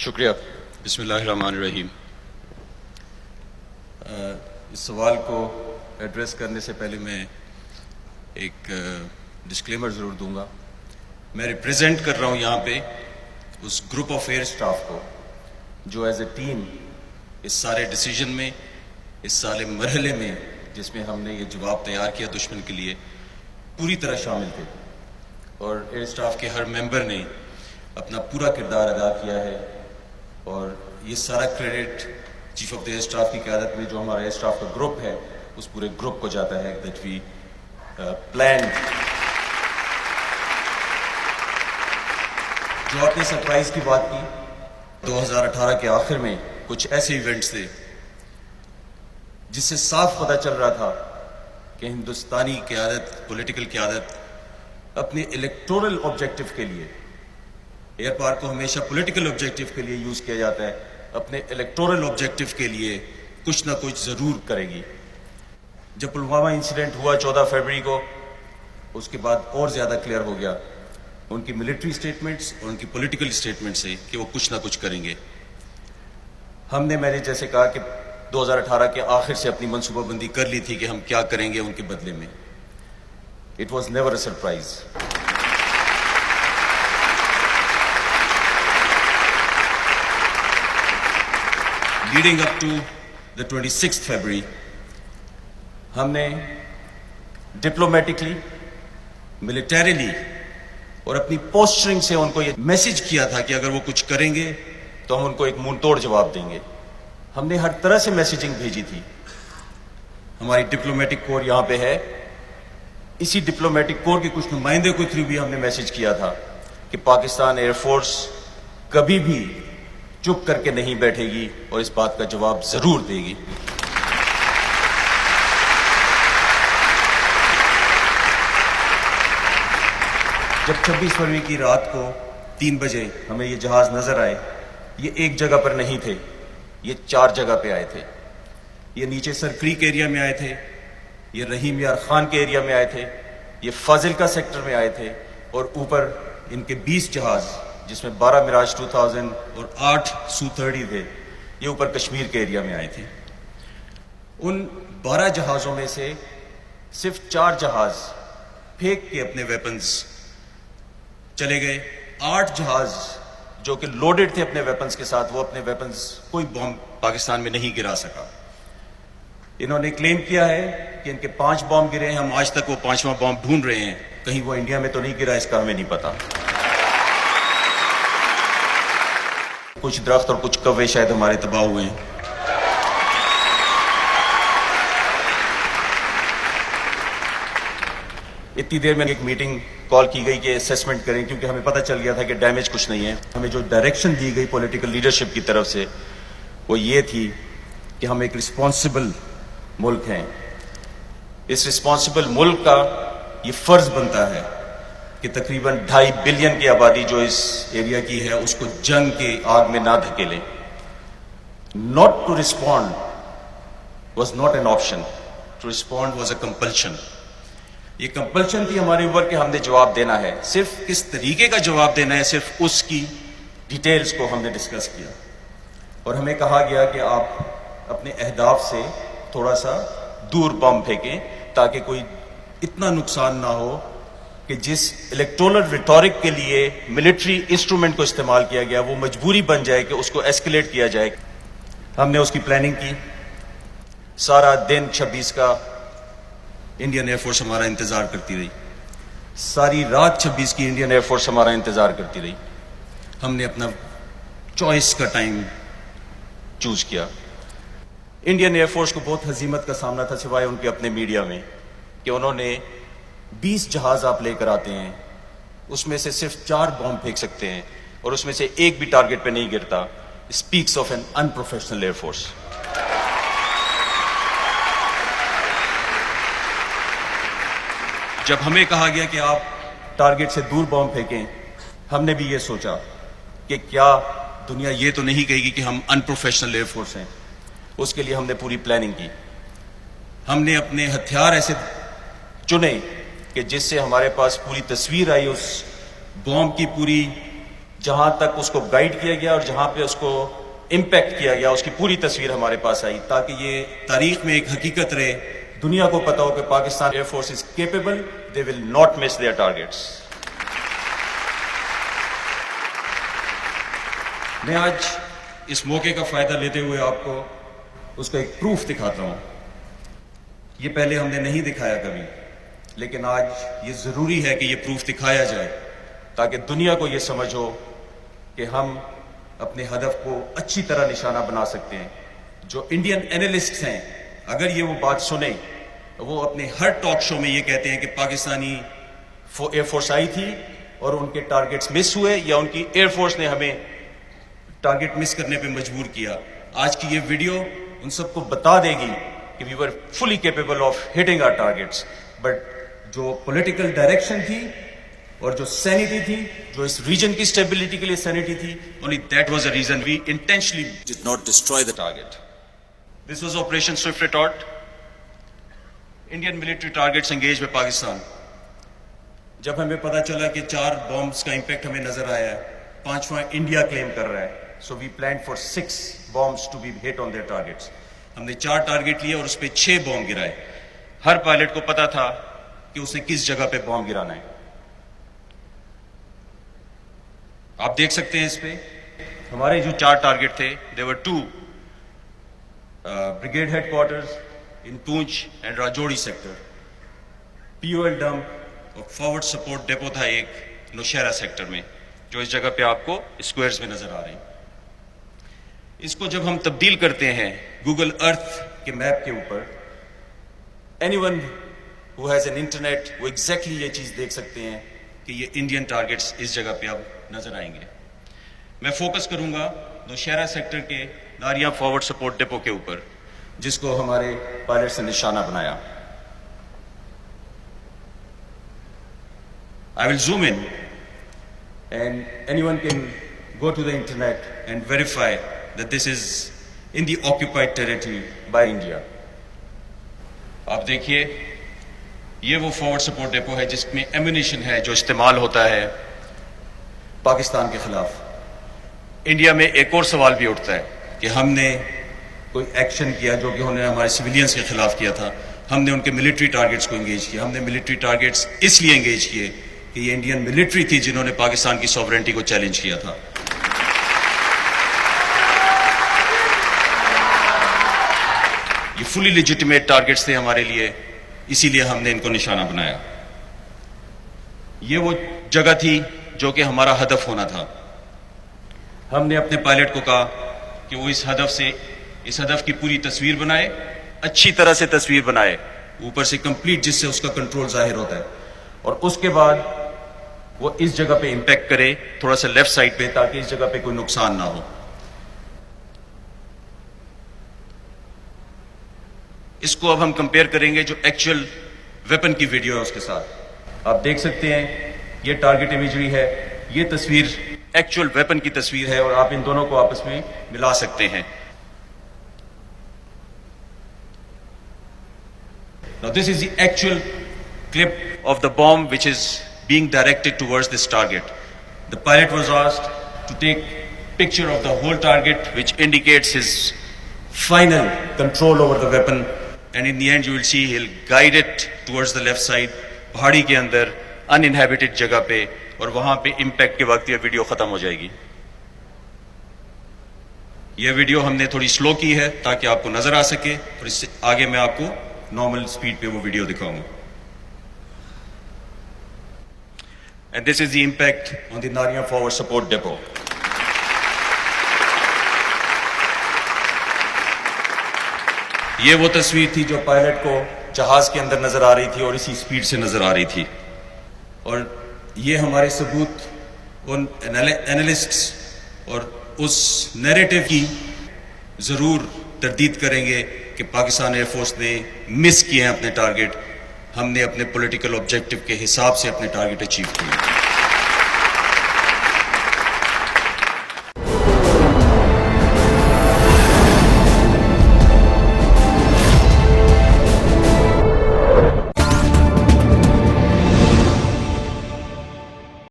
شکریہ. بسم اللہ الرحمن الرحیم. اس سوال کو ایڈریس کرنے سے پہلے میں ایک ڈسکلیمر ضرور دوں گا. میں ریپریزنٹ کر رہا ہوں یہاں پہ اس گروپ آف ایئر اسٹاف کو جو ایز اے ٹیم اس سارے ڈیسیجن میں، اس سارے مرحلے میں جس میں ہم نے یہ جواب تیار کیا دشمن کے لیے، پوری طرح شامل تھے. اور ایئر اسٹاف کے ہر ممبر نے اپنا پورا کردار ادا کیا ہے، اور یہ سارا credit chief of the air staff کی قیادت میں جو ہمارا ایئر اسٹاف کا گروپ ہے اس پورے گروپ کو جاتا ہے دیٹ وی پلان. جو آپ نے سرپرائز کی بات کی، 2018 کے آخر میں کچھ ایسے ایونٹس تھے جس سے صاف پتہ چل رہا تھا کہ ہندوستانی قیادت، پولیٹیکل قیادت اپنے الیکٹورل آبجیکٹو کے لیے، ایئر پارک کو ہمیشہ پولیٹیکل آبجیکٹو کے لیے یوز کیا جاتا ہے، اپنے الیکٹورل آبجیکٹو کے لیے کچھ نہ کچھ ضرور کرے گی. جب پلوامہ انسیڈنٹ ہوا 14 فروری کو، اس کے بعد اور زیادہ کلیئر ہو گیا ان کی ملٹری سٹیٹمنٹس اور ان کی پولیٹیکل سٹیٹمنٹ سے کہ وہ کچھ نہ کچھ کریں گے. میں نے جیسے کہا کہ 2018 کے آخر سے اپنی منصوبہ بندی کر لی تھی کہ ہم کیا کریں گے ان کے بدلے میں. It was never a surprise. Leading up to the 26 February ہم نے ڈپلومیٹکلی، ملیٹریلی اور اپنی پوسچرنگ سے ان کو یہ میسج کیا تھا کہ اگر وہ کچھ کریں گے تو ہم ان کو ایک منہ توڑ جواب دیں گے. ہم نے ہر طرح سے میسیجنگ بھیجی تھی. ہماری ڈپلومیٹک کور یہاں پہ ہے، اسی ڈپلومیٹک کور کے کچھ نمائندے کو تھرو بھی ہم نے میسج کیا تھا کہ پاکستان ایئر فورس کبھی بھی چپ کر کے نہیں بیٹھے گی اور اس بات کا جواب ضرور دے گی. جب 26 فروری کی رات کو 3 بجے ہمیں یہ جہاز نظر آئے، یہ ایک جگہ پر نہیں تھے، یہ 4 جگہ پہ آئے تھے. یہ نیچے سر کریک ایریا میں آئے تھے، یہ رحیم یار خان کے ایریا میں آئے تھے، یہ فاضلکا سیکٹر میں آئے تھے، اور اوپر ان کے 20 جہاز جس میں 12 میراج 2000 اور 8 سو-30 تھے، یہ اوپر کشمیر کے ایریا میں آئے تھے. ان 12 جہازوں میں سے صرف 4 جہاز پھینک کے اپنے ویپنز چلے گئے. 8 جہاز جو کہ لوڈڈ تھے اپنے ویپنز کے ساتھ، وہ اپنے ویپنز، کوئی بم پاکستان میں نہیں گرا سکا. انہوں نے کلیم کیا ہے کہ ان کے 5 بم گرے ہیں. ہم آج تک وہ 5واں بم ڈھونڈ رہے ہیں، کہیں وہ انڈیا میں تو نہیں گرا، اس کا ہمیں نہیں پتا. کچھ درخت اور کچھ کوے شاید ہمارے تباہ ہوئے ہیں. اتنی دیر میں ایک میٹنگ کال کی گئی کہ اسیسمنٹ کریں، کیونکہ ہمیں پتہ چل گیا تھا کہ ڈیمیج کچھ نہیں ہے. ہمیں جو ڈائریکشن دی گئی پولیٹیکل لیڈرشپ کی طرف سے وہ یہ تھی کہ ہم ایک رسپانسبل ملک ہیں. اس رسپانسبل ملک کا یہ فرض بنتا ہے کہ تقریباً 2.5 بلین کی آبادی جو اس ایریا کی ہے اس کو جنگ کے آگ میں نہ دھکیلیں. Not to respond was not an option, to respond was a compulsion. یہ کمپلشن تھی ہمارے اوپر کہ ہم نے جواب دینا ہے. صرف کس طریقے کا جواب دینا ہے، صرف اس کی ڈیٹیلز کو ہم نے ڈسکس کیا، اور ہمیں کہا گیا کہ آپ اپنے اہداف سے تھوڑا سا دور بم پھینکیں تاکہ کوئی اتنا نقصان نہ ہو کہ جس الیکٹورل ریٹورک کے لیے ملٹری انسٹرومنٹ کو استعمال کیا گیا وہ مجبوری بن جائے کہ اس کو ایسکیلیٹ کیا جائے. ہم نے اس کی پلاننگ کی. سارا دن 26 کا انڈین ایئر فورس ہمارا انتظار کرتی رہی. ساری رات 26 کی انڈین ایئر فورس ہمارا انتظار کرتی رہی. ہم نے اپنا چوائس کا ٹائم چوز کیا. انڈین ایئر فورس کو بہت ہزیمت کا سامنا تھا سوائے ان کے اپنے میڈیا میں کہ انہوں نے 20 جہاز آپ لے کر آتے ہیں، اس میں سے صرف 4 بم پھینک سکتے ہیں اور اس میں سے ایک بھی ٹارگٹ پہ نہیں گرتا. Speaks of an unprofessional air force. جب ہمیں کہا گیا کہ آپ ٹارگٹ سے دور بم پھینکیں، ہم نے بھی یہ سوچا کہ کیا دنیا یہ تو نہیں کہے گی کہ ہم انپروفیشنل ایئر فورس ہیں. اس کے لیے ہم نے پوری پلاننگ کی. ہم نے اپنے ہتھیار ایسے چنے کہ جس سے ہمارے پاس پوری تصویر آئی اس بوم کی پوری جہاں تک اس کو گائیڈ کیا گیا اور جہاں پہ اس کو امپیکٹ کیا گیا اس کی پوری تصویر ہمارے پاس آئی، تاکہ یہ تاریخ میں ایک حقیقت رہے، دنیا کو پتا ہو کہ Pakistan air force is capable, they will not miss their targets. میں آج اس موقع کا فائدہ لیتے ہوئے آپ کو اس کا ایک پروف دکھاتا ہوں۔ یہ پہلے ہم نے نہیں دکھایا کبھی، لیکن آج یہ ضروری ہے کہ یہ پروف دکھایا جائے تاکہ دنیا کو یہ سمجھ ہو کہ ہم اپنے ہدف کو اچھی طرح نشانہ بنا سکتے ہیں۔ جو انڈین اینالسٹس ہیں، اگر یہ وہ بات سنیں، وہ اپنے ہر ٹاک شو میں یہ کہتے ہیں کہ پاکستانی ایئر فورس آئی تھی اور ان کے ٹارگیٹس مس ہوئے، یا ان کی ایئر فورس نے ہمیں ٹارگیٹ مس کرنے پہ مجبور کیا۔ آج کی یہ ویڈیو ان سب کو بتا دے گی کہ we were fully capable of hitting our targets, but جو پولیٹیکل ڈائریکشن تھی اور جو سینیٹی تھی، جو اس ریجن کی اسٹیبلٹی کے لیے سینیٹی تھی، only that was the reason we intentionally did not destroy the target. This was Operation Swift Retort. Indian military targets engaged with Pakistan. جب ہمیں پتا چلا کہ 4 بامبس کا امپیکٹ ہمیں نظر آیا ہے، 5واں انڈیا کلیم کر رہا ہے، so we planned for 6 bombs to be hit on their targets. ہم نے 4 ٹارگیٹ لیے اور اس پہ 6 بام گرائے۔ ہر پائلٹ کو پتا تھا کہ اس نے کس جگہ پہ بام گرانا ہے۔ آپ دیکھ سکتے ہیں اس پہ ہمارے جو 4 ٹارگیٹ تھے، there were 2 brigade headquarters in Poonch and Rajouri sector. POL dump اور forward support depot تھا ایک نوشہرہ سیکٹر میں، جو اس جگہ پہ آپ کو اسکوائرز میں نظر آ رہے ہیں۔ اس کو جب ہم تبدیل کرتے ہیں گوگل ارتھ کے میپ کے اوپر، any one who has an internet وہ ایگزیکٹلی یہ چیز دیکھ سکتے ہیں کہ یہ انڈین ٹارگیٹس اس جگہ پہ اب نظر آئیں گے۔ میں فوکس کروں گا نوشہرہ سیکٹر کے ناریاں فارورڈ سپورٹ ڈپو کے اوپر، جس کو ہمارے پائلٹ سے نشانہ بنایا۔ I will zoom in and anyone can go to the internet and verify that this is in the occupied territory by India. آپ دیکھیے یہ وہ فارورڈ سپورٹ ڈپو ہے جس میں ایمونیشن ہے جو استعمال ہوتا ہے پاکستان کے خلاف۔ انڈیا میں ایک اور سوال بھی اٹھتا ہے کہ ہم نے کوئی ایکشن کیا جو کہ انہوں نے ہمارے سویلینز کے خلاف کیا تھا، ہم نے ان کے ملٹری ٹارگیٹس کو انگیج کیا۔ ہم نے ملٹری ٹارگیٹس اس لیے انگیج کیے کہ یہ انڈین ملٹری تھی جنہوں نے پاکستان کی سوورنٹی کو چیلنج کیا تھا۔ یہ فلی لیجیٹیمیٹ ٹارگیٹس تھے ہمارے لیے، اسی لیے ہم نے ان کو نشانہ بنایا۔ یہ وہ جگہ تھی جو کہ ہمارا ہدف ہونا تھا۔ ہم نے اپنے پائلٹ کو کہا کہ وہ اس ہدف کی پوری تصویر بنائے، اچھی طرح سے تصویر بنائے، اوپر سے کمپلیٹ، جس سے اس کا کنٹرول ظاہر ہوتا ہے، اور اس کے بعد وہ اس جگہ پہ امپیکٹ کرے تھوڑا سا لیفٹ سائڈ پہ، تاکہ اس جگہ پہ کوئی نقصان نہ ہو۔ اس کو اب ہم کمپیئر کریں گے جو ایکچوئل ویپن کی ویڈیو ہے اس کے ساتھ۔ آپ دیکھ سکتے ہیں یہ ٹارگیٹ امیجری ہے، یہ تصویر ایکچوئل ویپن کی تصویر ہے، اور آپ ان دونوں کو آپس میں ملا سکتے ہیں۔ Now this is the actual clip of the bomb which is being directed towards this target. The pilot was asked to take picture of the whole target, which indicates his final control over the weapon, and in the end you will see he'll guide it towards the left side, پہاڑی کے اندر uninhabited جگہ پہ، اور وہاں پہ impact کے وقت یہ ویڈیو ختم ہو جائے گی۔ یہ ویڈیو ہم نے تھوڑی سلو کی ہے تاکہ آپ کو نظر آ سکے، اور اس سے آگے میں آپ کو نارمل سپیڈ پہ وہ ویڈیو دکھاؤں گا۔ And this is the impact on the Narian Forward Support Depot. یہ وہ تصویر تھی جو پائلٹ کو جہاز کے اندر نظر آ رہی تھی اور اسی سپیڈ سے نظر آ رہی تھی، اور یہ ہمارے ثبوت ان اینالسٹس اور اس نیریٹو کی ضرور تردید کریں گے کہ پاکستان ایئر فورس نے مس کیے ہیں اپنے ٹارگیٹ، ہم نے اپنے پولیٹیکل آبجیکٹو کے حساب سے اپنے ٹارگیٹ اچیو کیے۔